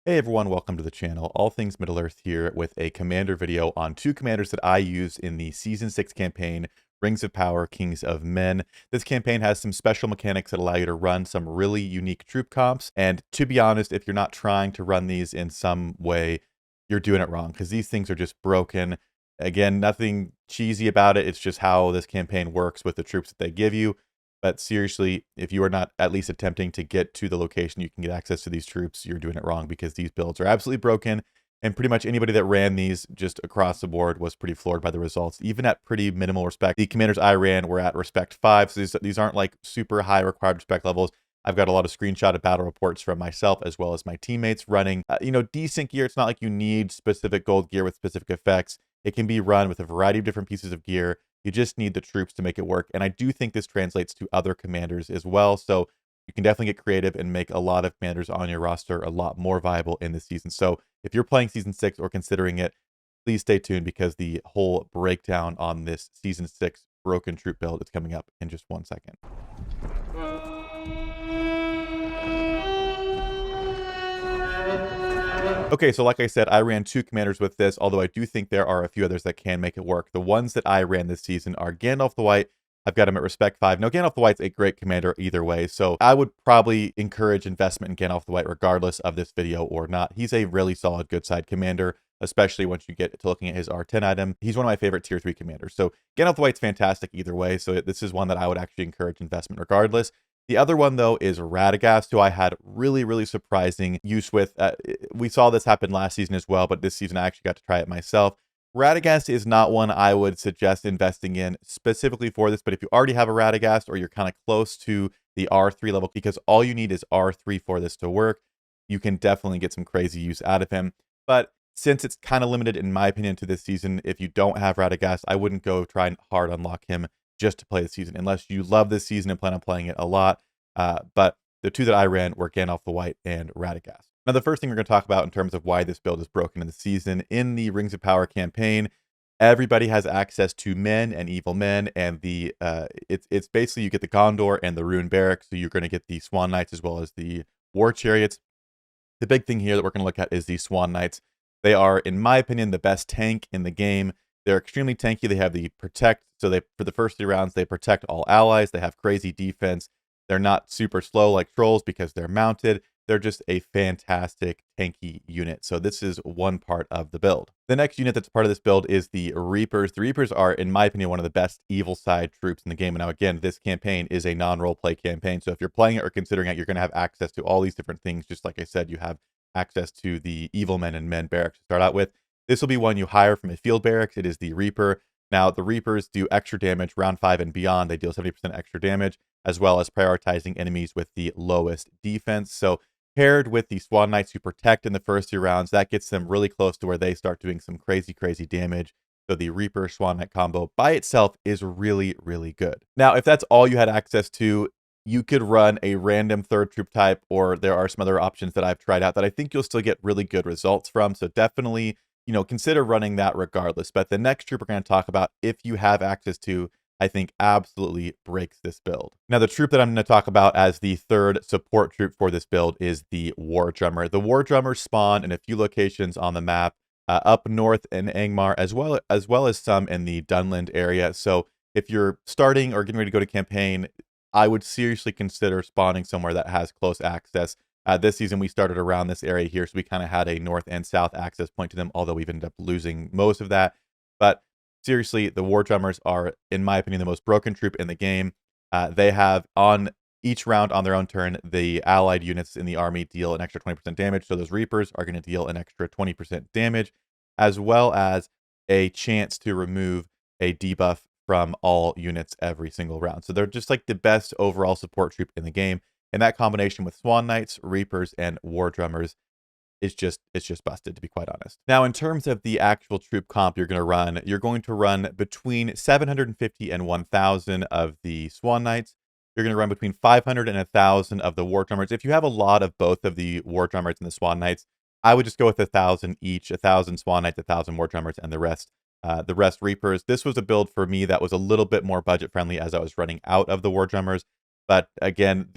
Hey everyone, welcome to the channel. All Things Middle-earth here with a commander video on two commanders that I use in the Season 6 campaign, Rings of Power, Kings of Men. This campaign has some special mechanics that allow you to run some really unique troop comps, and to be honest, if you're not trying to run these in some way, you're doing it wrong, because these things are just broken. Again, nothing cheesy about it, it's just how this campaign works with the troops that they give you. But seriously, if you are not at least attempting to get to the location you can get access to these troops, you're doing it wrong, because these builds are absolutely broken. And pretty much anybody that ran these just across the board was pretty floored by the results, even at pretty minimal respect. The commanders I ran were at respect 5, so these aren't like super high required respect levels. I've got a lot of screenshotted battle reports from myself as well as my teammates running, decent gear. It's not like you need specific gold gear with specific effects. It can be run with a variety of different pieces of gear. You just need the troops to make it work. And I do think this translates to other commanders as well. So you can definitely get creative and make a lot of commanders on your roster a lot more viable in this season. So if you're playing Season 6 or considering it, please stay tuned, because the whole breakdown on this Season 6 broken troop build is coming up in just 1 second. Okay, so like I said, I ran two commanders with this, although I do think there are a few others that can make it work. The ones that I ran this season are Gandalf the White. I've got him at respect 5. Now, Gandalf the White's a great commander either way, so I would probably encourage investment in Gandalf the White regardless of this video or not. He's a really solid good side commander, especially once you get to looking at his R10 item. He's one of my favorite tier 3 commanders. So Gandalf the White's fantastic either way, so this is one that I would actually encourage investment regardless. The other one, though, is Radagast, who I had really surprising use with. We saw this happen last season as well, but this season I actually got to try it myself. Radagast is not one I would suggest investing in specifically for this, but if you already have a Radagast or you're kind of close to the R3 level, because all you need is R3 for this to work, you can definitely get some crazy use out of him. But since it's kind of limited, in my opinion, to this season, if you don't have Radagast, I wouldn't go try and hard unlock him just to play the season, unless you love this season and plan on playing it a lot. But the two that I ran were Gandalf the White and Radagast. Now, the first thing we're going to talk about in terms of why this build is broken in the season, in the Rings of Power campaign, everybody has access to men and evil men, and it's basically you get the Gondor and the Rune Barracks, so you're going to get the Swan Knights as well as the War Chariots. The big thing here that we're going to look at is the Swan Knights. They are, in my opinion, the best tank in the game. They're extremely tanky. They have the protect, so they, for the first 3 rounds, they protect all allies. They have crazy defense. They're not super slow like trolls because they're mounted. They're just a fantastic tanky unit. So this is one part of the build. The next unit that's part of this build is the Reapers. The Reapers are, in my opinion, one of the best evil side troops in the game. And now, again, this campaign is a non-role play campaign. So if you're playing it or considering it, you're going to have access to all these different things. Just like I said, you have access to the evil men and men barracks to start out with. This will be one you hire from a field barracks. It is the Reaper. Now, the Reapers do extra damage round 5 and beyond. They deal 70% extra damage, as well as prioritizing enemies with the lowest defense. So paired with the Swan Knights who protect in the first 3 rounds, that gets them really close to where they start doing some crazy damage. So the Reaper Swan Knight combo by itself is really good. Now, if that's all you had access to, you could run a random third troop type, or there are some other options that I've tried out that I think you'll still get really good results from. So definitely, consider running that regardless. But the next troop we're going to talk about, if you have access to, I think absolutely breaks this build. Now, the troop that I'm going to talk about as the third support troop for this build is the War Drummer. The War Drummers spawn in a few locations on the map, up north in Angmar, as well as some in the Dunland area. So if you're starting or getting ready to go to campaign, I would seriously consider spawning somewhere that has close access. This season, we started around this area here, so we kind of had a north and south access point to them, although we've ended up losing most of that. But seriously, the War Drummers are, in my opinion, the most broken troop in the game. They have, on each round on their own turn, the allied units in the army deal an extra 20% damage, so those Reapers are going to deal an extra 20% damage, as well as a chance to remove a debuff from all units every single round. So they're just like the best overall support troop in the game. And that combination with Swan Knights, Reapers, and War Drummers it's just busted, to be quite honest. Now, in terms of the actual troop comp you're going to run between 750 and 1,000 of the Swan Knights. You're going to run between 500 and 1,000 of the War Drummers. If you have a lot of both of the War Drummers and the Swan Knights, I would just go with 1,000 each, 1,000 Swan Knights, 1,000 War Drummers, and the rest Reapers. This was a build for me that was a little bit more budget friendly as I was running out of the War Drummers. But again,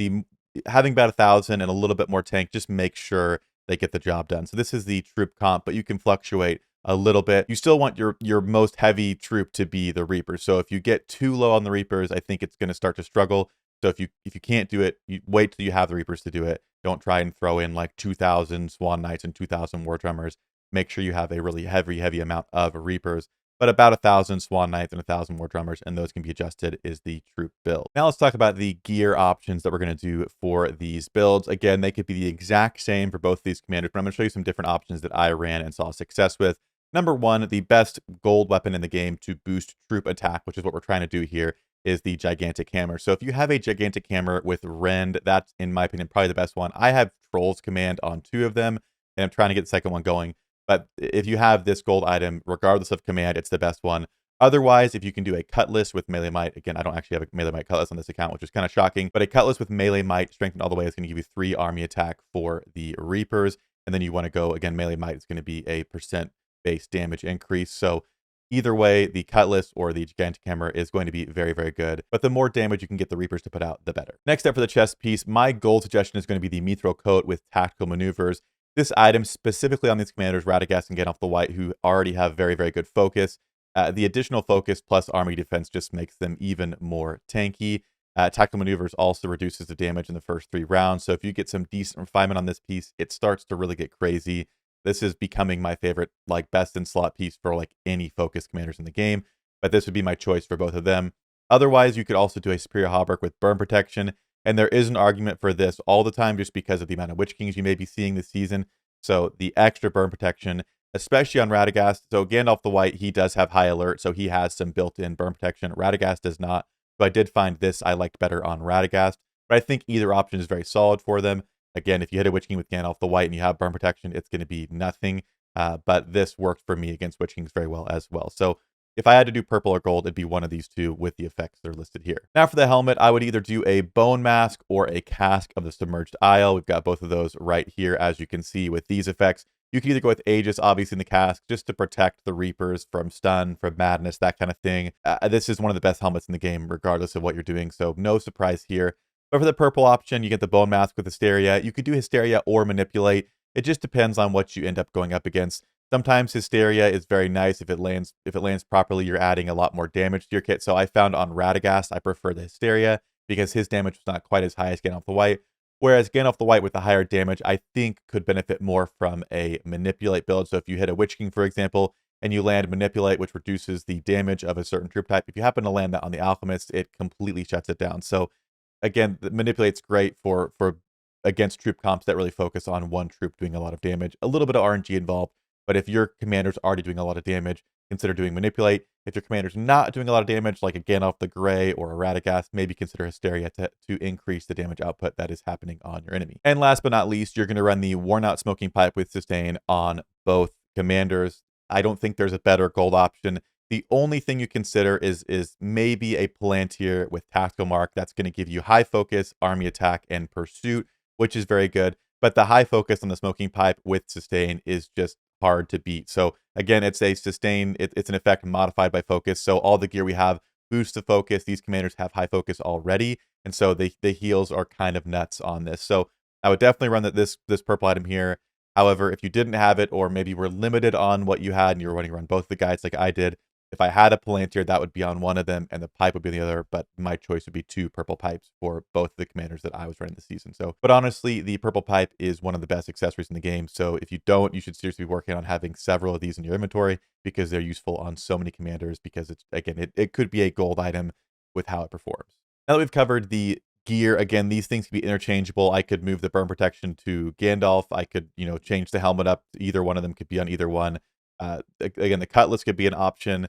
having about 1,000 and a little bit more tank just makes sure they get the job done. So this is the troop comp, but you can fluctuate a little bit. You still want your most heavy troop to be the Reapers. So if you get too low on the Reapers, I think it's going to start to struggle. So if you can't do it, you wait till you have the Reapers to do it. Don't try and throw in like 2,000 Swan Knights and 2,000 War Drummers. Make sure you have a really heavy amount of Reapers. But about 1,000 Swan Knights and 1,000 War Drummers, and those can be adjusted, is the troop build. Now let's talk about the gear options that we're going to do for these builds. Again, they could be the exact same for both these commanders, but I'm going to show you some different options that I ran and saw success with. Number one, the best gold weapon in the game to boost troop attack, which is what we're trying to do here, is the gigantic hammer. So if you have a gigantic hammer with rend, that's, in my opinion, probably the best one. I have Trolls command on 2 of them, and I'm trying to get the second one going. But if you have this gold item, regardless of command, it's the best one. Otherwise, if you can do a cutlass with melee might, again, I don't actually have a melee might cutlass on this account, which is kind of shocking, but a cutlass with melee might strengthened all the way is going to give you 3 army attack for the Reapers. And then you want to go, again, melee might is going to be a % base damage increase. So either way, the cutlass or the gigantic hammer is going to be very good. But the more damage you can get the Reapers to put out, the better. Next up for the chest piece, my gold suggestion is going to be the Mithril coat with tactical maneuvers. This item specifically on these commanders, Radagast and Gandalf the White, who already have very good focus. The additional focus plus army defense just makes them even more tanky. Tactical maneuvers also reduces the damage in the first 3 rounds. So if you get some decent refinement on this piece, it starts to really get crazy. This is becoming my favorite, like, best in slot piece for like any focus commanders in the game. But this would be my choice for both of them. Otherwise, you could also do a superior hauberk with burn protection. And there is an argument for this all the time just because of the amount of Witch Kings you may be seeing this season. So the extra burn protection, especially on Radagast. So Gandalf the White, he does have high alert, so he has some built-in burn protection. Radagast does not. So I did find this I liked better on Radagast. But I think either option is very solid for them. Again, if you hit a Witch King with Gandalf the White and you have burn protection, it's going to be nothing. But this worked for me against Witch Kings very well as well. So if I had to do purple or gold, it'd be one of these 2 with the effects that are listed here. Now for the helmet, I would either do a bone mask or a casque of the submerged isle. We've got both of those right here, as you can see with these effects. You can either go with Aegis, obviously in the casque, just to protect the Reapers from stun, from madness, that kind of thing. This is one of the best helmets in the game, regardless of what you're doing, so no surprise here. But for the purple option, you get the bone mask with Hysteria. You could do Hysteria or Manipulate. It just depends on what you end up going up against. Sometimes Hysteria is very nice. If it lands properly, you're adding a lot more damage to your kit. So I found on Radagast, I prefer the Hysteria because his damage was not quite as high as Gandalf the White. Whereas Gandalf the White with the higher damage, I think could benefit more from a Manipulate build. So if you hit a Witch King, for example, and you land Manipulate, which reduces the damage of a certain troop type, if you happen to land that on the Alchemist, it completely shuts it down. So again, the Manipulate's great for against troop comps that really focus on one troop doing a lot of damage. A little bit of RNG involved. But if your commander's already doing a lot of damage, consider doing Manipulate. If your commander's not doing a lot of damage, like a Gandalf the Grey or a Radagast, maybe consider Hysteria to increase the damage output that is happening on your enemy. And last but not least, you're going to run the Worn Out Smoking Pipe with Sustain on both commanders. I don't think there's a better gold option. The only thing you consider is maybe a Palantir with Tactical Mark. That's going to give you high focus, army attack, and pursuit, which is very good. But the high focus on the Smoking Pipe with Sustain is just hard to beat. So again, it's a sustain, it's an effect modified by focus. So all the gear we have boosts the focus. These commanders have high focus already, and so the heals are kind of nuts on this. So I would definitely run this purple item here. However, if you didn't have it, or maybe were limited on what you had and you were wanting to run both the guides like I did, if I had a Palantir, that would be on one of them, and the pipe would be on the other, but my choice would be 2 purple pipes for both the commanders that I was running this season. So, but honestly, the purple pipe is one of the best accessories in the game, so if you don't, you should seriously be working on having several of these in your inventory, because they're useful on so many commanders, because it's, again, it could be a gold item with how it performs. Now that we've covered the gear, again, these things can be interchangeable. I could move the burn protection to Gandalf. I could, change the helmet up. Either one of them could be on either one. Again, the cutlass could be an option.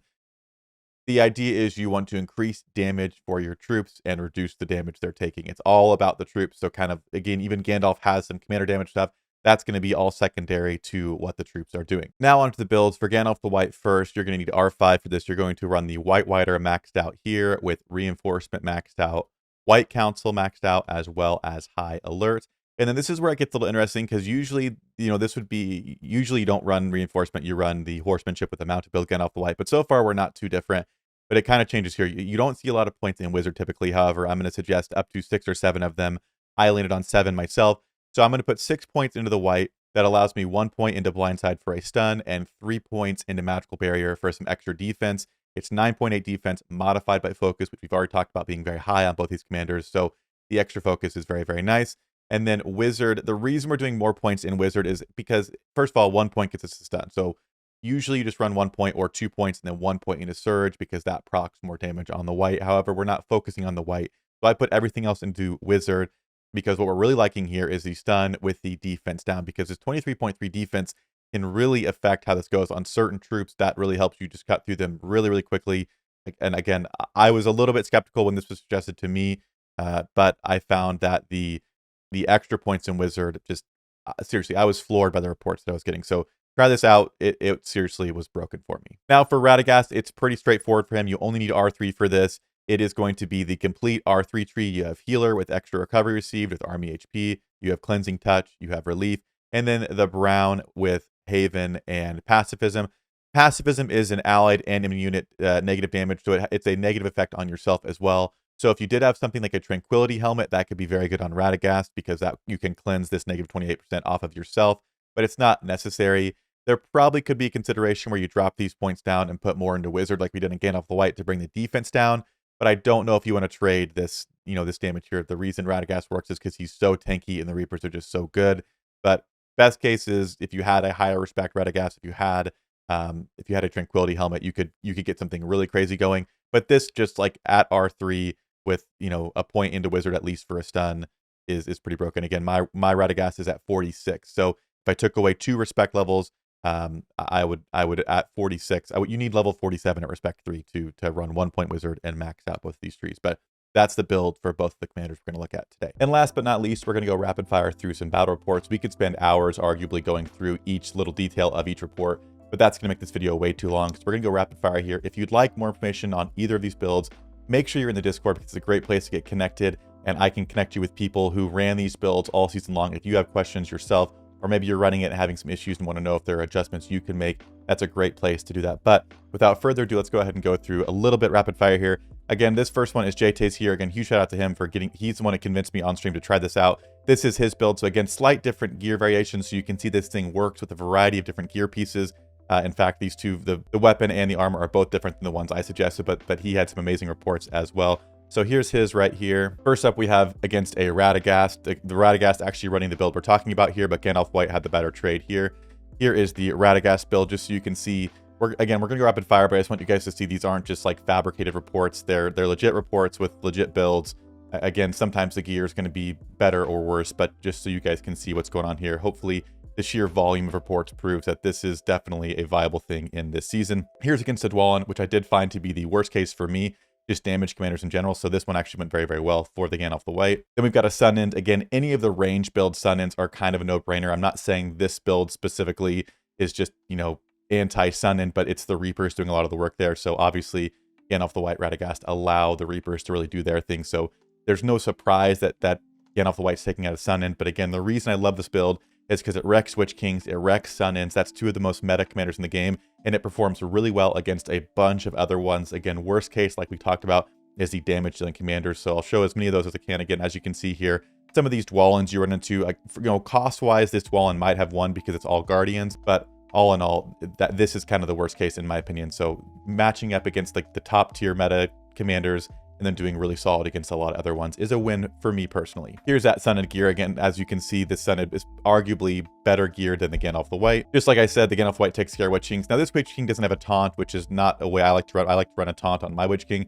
The idea is you want to increase damage for your troops and reduce the damage they're taking. It's all about the troops. So kind of, again, even Gandalf has some commander damage stuff. That's going to be all secondary to what the troops are doing. Now onto the builds. For Gandalf the White first, you're going to need R5 for this. You're going to run the White Whiter maxed out here with Reinforcement maxed out, White Council maxed out, as well as High Alert. And then this is where it gets a little interesting, because usually, this would be, usually you don't run Reinforcement, you run the Horsemanship with the mounted build Gandalf the White. But so far, we're not too different. But it kind of changes here. You don't see a lot of points in Wizard typically. However, I'm going to suggest up to 6 or 7 of them. I landed on 7 myself. So I'm going to put 6 points into the White, that allows me 1 point into blindside for a stun and 3 points into magical barrier for some extra defense. It's 9.8 defense modified by focus, which we've already talked about being very high on both these commanders. So the extra focus is very, very nice. And then Wizard, the reason we're doing more points in Wizard is because, first of all, 1 point gets us a stun. So usually you just run 1 point or 2 points and then 1 point into Surge because that procs more damage on the white. However, we're not focusing on the white. So I put everything else into Wizard because what we're really liking here is the stun with the defense down, because this 23.3 defense can really affect how this goes on certain troops. That really helps you just cut through them really, really quickly. And again, I was a little bit skeptical when this was suggested to me, but I found that the extra points in Wizard just seriously, I was floored by the reports that I was getting. So try this out. It seriously was broken for me. Now for Radagast, it's pretty straightforward for him. You only need R3 for this. It is going to be the complete R3 tree. You have Healer with extra recovery received with Army HP. You have Cleansing Touch. You have Relief. And then the Brown with Haven and Pacifism. Pacifism is an allied and immune unit negative damage, so it's a negative effect on yourself as well. So if you did have something like a Tranquility Helmet, that could be very good on Radagast because that you can cleanse this negative 28% off of yourself, but it's not necessary. There probably could be a consideration where you drop these points down and put more into Wizard like we did in Gandalf the White to bring the defense down, but I don't know if you want to trade this, this damage here. The reason Radagast works is because he's so tanky and the Reapers are just so good. But best case is if you had a higher respect Radagast, if you had a Tranquility Helmet, you could get something really crazy going. But this just like at R3 with a point into Wizard at least for a stun is pretty broken. Again, my Radagast is at 46. So if I took away 2 respect levels, I would at 46. You need level 47 at respect 3 to run 1 point Wizard and max out both of these trees. But that's the build for both the commanders we're going to look at today. And last but not least, we're going to go rapid fire through some battle reports. We could spend hours arguably going through each little detail of each report, but that's going to make this video way too long. So we're going to go rapid fire here. If you'd like more information on either of these builds, make sure you're in the Discord because it's a great place to get connected, and I can connect you with people who ran these builds all season long. If you have questions yourself, or maybe you're running it and having some issues and want to know if there are adjustments you can make, that's a great place to do that. But without further ado, let's go ahead and go through a little bit rapid fire here. Again, this first one is JT's here. Again, huge shout out to him for he's the one that convinced me on stream to try this out. This is his build. So again, slight different gear variations. So you can see this thing works with a variety of different gear pieces. In fact, these two, the weapon and the armor are both different than the ones I suggested, but he had some amazing reports as well. So here's his right here. First up, we have against a Radagast. The Radagast actually running the build we're talking about here, but Gandalf White had the better trade here. Here is the Radagast build, just so you can see. We're going to go rapid fire, but I just want you guys to see these aren't just like fabricated reports. They're legit reports with legit builds. Again, sometimes the gear is going to be better or worse, but just so you guys can see what's going on here. Hopefully, the sheer volume of reports proves that this is definitely a viable thing in this season. Here's against the Dwalin, which I did find to be the worst case for me, just damage commanders in general. So this one actually went very, very well for the Gandalf the White. Then we've got a Sun End. Again, any of the range build Sun Ends are kind of a no-brainer. I'm not saying this build specifically is just, anti-Sun End, but it's the Reapers doing a lot of the work there. So obviously, Gandalf the White, Radagast allow the Reapers to really do their thing. So there's no surprise that Gandalf the White's taking out a Sun End. But again, the reason I love this build is because it wrecks Witch Kings, it wrecks Sun Ends. That's 2 of the most meta commanders in the game, and it performs really well against a bunch of other ones. Again, worst case, like we talked about, is the damage dealing commanders. So I'll show as many of those as I can. Again, as you can see here, some of these Dwalins you run into, cost-wise, this Dwalin might have won because it's all Guardians, but all in all, this is kind of the worst case in my opinion. So matching up against like the top tier meta commanders and then doing really solid against a lot of other ones is a win for me personally. Here's that Sun End gear. Again, as you can see, the Sun End is arguably better geared than the Gandalf the White. Just like I said, the Gandalf White takes care of Witch Kings. Now this Witch King doesn't have a taunt, which is not a way I like to run. I like to run a taunt on my Witch King,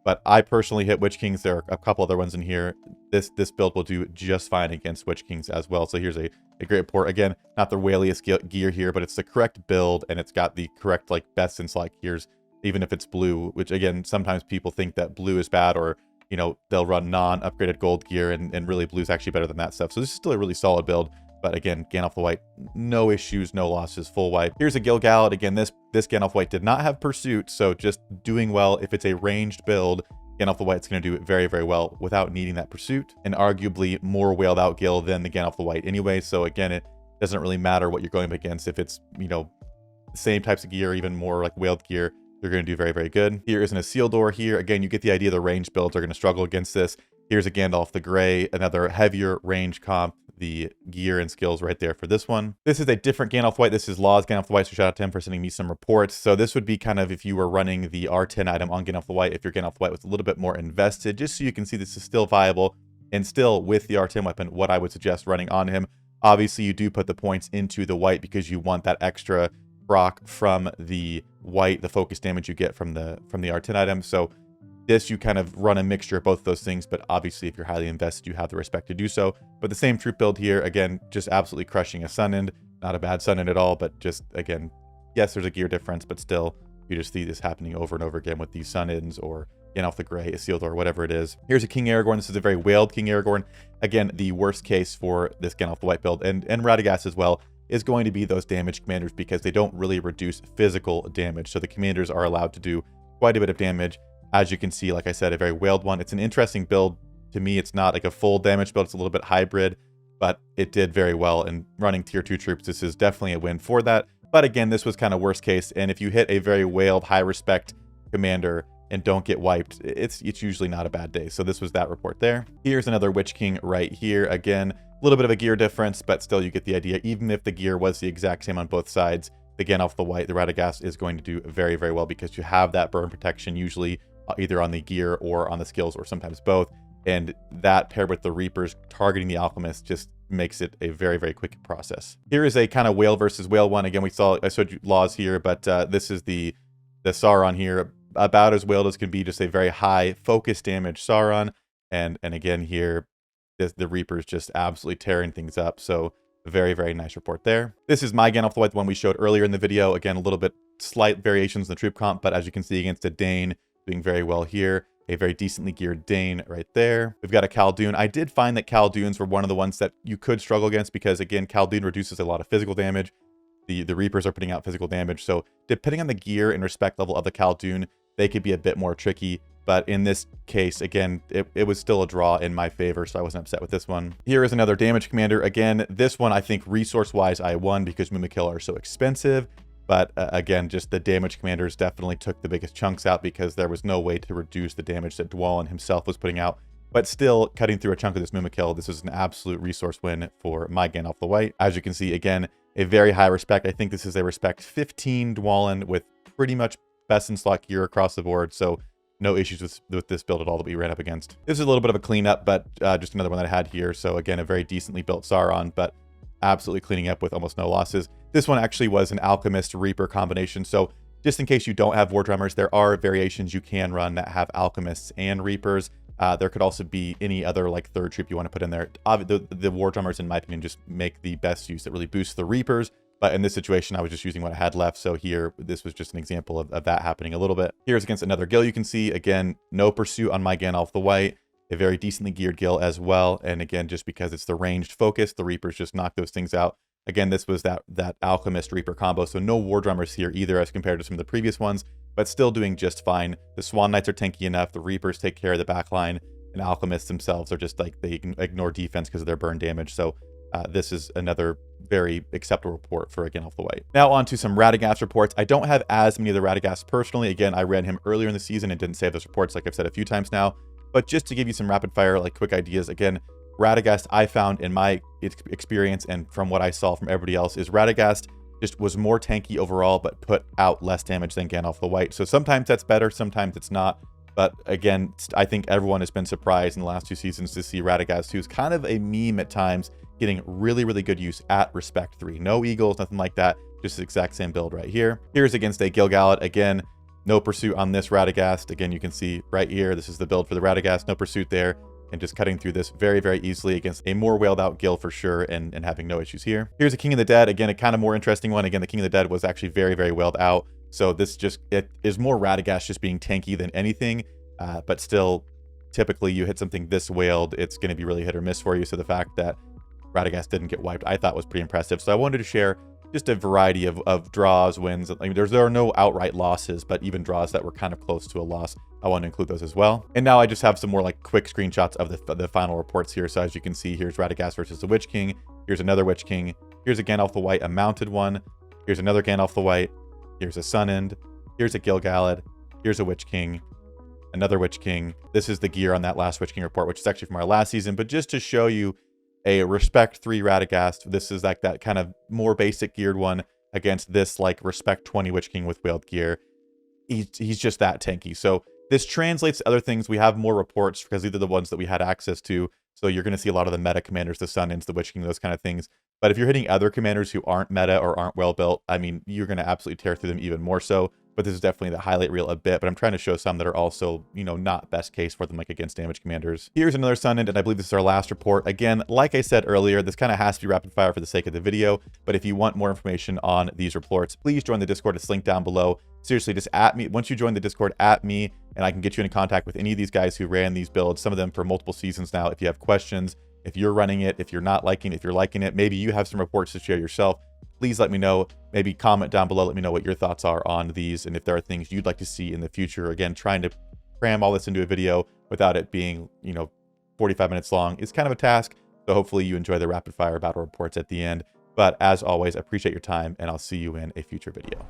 but I personally hit Witch Kings. There are a couple other ones in here. This build will do just fine against Witch Kings as well. So here's a great report. Again, not the whaliest gear here, but it's the correct build and it's got the correct best in slot gears, even if it's blue, which again, sometimes people think that blue is bad, or they'll run non-upgraded gold gear, and really blue is actually better than that stuff. So this is still a really solid build. But again, Gandalf the White, no issues, no losses, full wipe. Here's a Gil-galad. Again, this Gandalf White did not have Pursuit, so just doing well. If it's a ranged build, Gandalf the White's going to do very, very well without needing that Pursuit, and arguably more whaled out Gil than the Gandalf the White anyway. So again, it doesn't really matter what you're going up against. If it's, same types of gear, even more like whaled gear, you're going to do very, very good. Here isn't a Isildur here. Again, you get the idea. The range builds are going to struggle against this. Here's a Gandalf the Grey, another heavier range comp the gear and skills right there for this one. This is a different Gandalf the White. This is Law's Gandalf the White, so shout out to him for sending me some reports. So this would be kind of if you were running the R10 item on Gandalf the White, if your Gandalf the White was a little bit more invested, just so you can see this is still viable and still with the R10 weapon, what I would suggest running on him. Obviously, you do put the points into the white because you want that extra proc from the white, the focus damage you get from the R10 item. So this, you kind of run a mixture of both those things, but obviously if you're highly invested, you have the respect to do so. But the same troop build here, again, just absolutely crushing a Sun End. Not a bad Sun End at all, but just, again, yes, there's a gear difference, but still, you just see this happening over and over again with these Sun Ends or Gandalf the Grey, Isildur, whatever it is. Here's a King Aragorn. This is a very whaled King Aragorn. Again, the worst case for this Gandalf the White build, and Radagast as well, is going to be those damage commanders because they don't really reduce physical damage. So the commanders are allowed to do quite a bit of damage. As you can see, like I said, a very whaled one. It's an interesting build. To me, it's not like a full damage build. It's a little bit hybrid, but it did very well. And running tier 2 troops, this is definitely a win for that. But again, this was kind of worst case. And if you hit a very whaled, high respect commander and don't get wiped, it's usually not a bad day. So this was that report there. Here's another Witch King right here. Again, a little bit of a gear difference, but still you get the idea. Even if the gear was the exact same on both sides, the Gandalf the White, the Radagast is going to do very, very well because you have that burn protection usually either on the gear or on the skills or sometimes both. And that paired with the Reapers targeting the Alchemist just makes it a very, very quick process. Here is a kind of whale versus whale one. Again, I showed you Laws here, but this is the Sauron here. About as whaled as can be, just a very high focus damage Sauron. And again here, the Reapers just absolutely tearing things up. So very, very nice report there. This is my Gandalf the White, the one we showed earlier in the video. Again, a little bit slight variations in the troop comp, but as you can see against a Dane, doing very well here. A very decently geared Dane right there. We've got a Khaldun. I did find that Khalduns were one of the ones that you could struggle against because, again, Khaldun reduces a lot of physical damage. The Reapers are putting out physical damage. So depending on the gear and respect level of the Khaldun, they could be a bit more tricky. But in this case, again, it was still a draw in my favor, so I wasn't upset with this one. Here is another damage commander. Again, this one, I think resource-wise, I won because Mumakil are so expensive. But again, just the damage commanders definitely took the biggest chunks out because there was no way to reduce the damage that Dwalin himself was putting out. But still, cutting through a chunk of this Mumakil, this is an absolute resource win for my Gandalf the White. As you can see, again, a very high respect. I think this is a respect 15 Dwalin with pretty much best in slot gear across the board. So no issues with this build at all that we ran up against. This is a little bit of a cleanup, but just another one that I had here. So again, a very decently built Sauron, but absolutely cleaning up with almost no losses. This one actually was an Alchemist Reaper combination. So just in case you don't have War Drummers, there are variations you can run that have Alchemists and Reapers. There could also be any other like third troop you want to put in there. The War Drummers, in my opinion, just make the best use. It really boosts the Reapers. But in this situation, I was just using what I had left. So here, this was just an example of that happening a little bit. Here's against another Gil. You can see, again, no pursuit on my Gandalf the White. A very decently geared Gil as well. And again, just because it's the ranged focus, the Reapers just knock those things out. Again, this was that Alchemist Reaper combo. So no War Drummers here either as compared to some of the previous ones, but still doing just fine. The Swan Knights are tanky enough. The Reapers take care of the back line. And Alchemists themselves are just like, they ignore defense because of their burn damage. So this is another very acceptable report for Gandalf the White. Now on to some Radagast reports. I don't have as many of the Radagast personally. Again, I ran him earlier in the season and didn't save those reports like I've said a few times now. But just to give you some rapid fire, like quick ideas, again, Radagast, I found in my experience and from what I saw from everybody else, is Radagast just was more tanky overall, but put out less damage than Gandalf the White. So sometimes that's better, sometimes it's not. But again, I think everyone has been surprised in the last 2 seasons to see Radagast, who's kind of a meme at times, getting really, really good use at Respect 3. No Eagles, nothing like that. Just the exact same build right here. Here's against a Gil-galad. Again, no pursuit on this Radagast. Again, you can see right here, this is the build for the Radagast. No pursuit there. And just cutting through this very, very easily against a more whaled out Gil for sure, and having no issues here. Here's a King of the Dead. Again, a kind of more interesting one. Again, the King of the Dead was actually very, very whaled out. So this just, it is more Radagast just being tanky than anything. But still, typically you hit something this whaled, it's going to be really hit or miss for you. So the fact that Radagast didn't get wiped, I thought was pretty impressive. So I wanted to share just a variety of draws, wins. I mean, there are no outright losses, but even draws that were kind of close to a loss, I want to include those as well. And now I just have some more like quick screenshots of the final reports here. So as you can see, here's Radagast versus the Witch King. Here's another Witch King. Here's a Gandalf the White, a mounted one. Here's another Gandalf the White. Here's a Sun End. Here's a Gil-galad. Here's a Witch King. Another Witch King. This is the gear on that last Witch King report, which is actually from our last season. But just to show you a Respect 3 Radagast. This is like that kind of more basic geared one against this like Respect 20 Witch King with whaled gear. He's just that tanky. So this translates to other things. We have more reports because these are the ones that we had access to. So you're going to see a lot of the meta commanders, the Sun-Ins, the Witch King, those kind of things. But if you're hitting other commanders who aren't meta or aren't well built, I mean, you're going to absolutely tear through them even more so. But this is definitely the highlight reel a bit. But I'm trying to show some that are also, you know, not best case for them, like against damage commanders. Here's another Sun-In, and I believe this is our last report. Again, like I said earlier, this kind of has to be rapid fire for the sake of the video. But if you want more information on these reports, please join the Discord. It's linked down below. Seriously, just at me. Once you join the Discord, at me, and I can get you in contact with any of these guys who ran these builds, some of them for multiple seasons now. If you have questions, if you're running it, if you're not liking it, if you're liking it, maybe you have some reports to share yourself, please let me know. Maybe comment down below, let me know what your thoughts are on these and if there are things you'd like to see in the future. Again, trying to cram all this into a video without it being, you know, 45 minutes long is kind of a task. So hopefully you enjoy the rapid fire battle reports at the end. But as always, I appreciate your time, and I'll see you in a future video.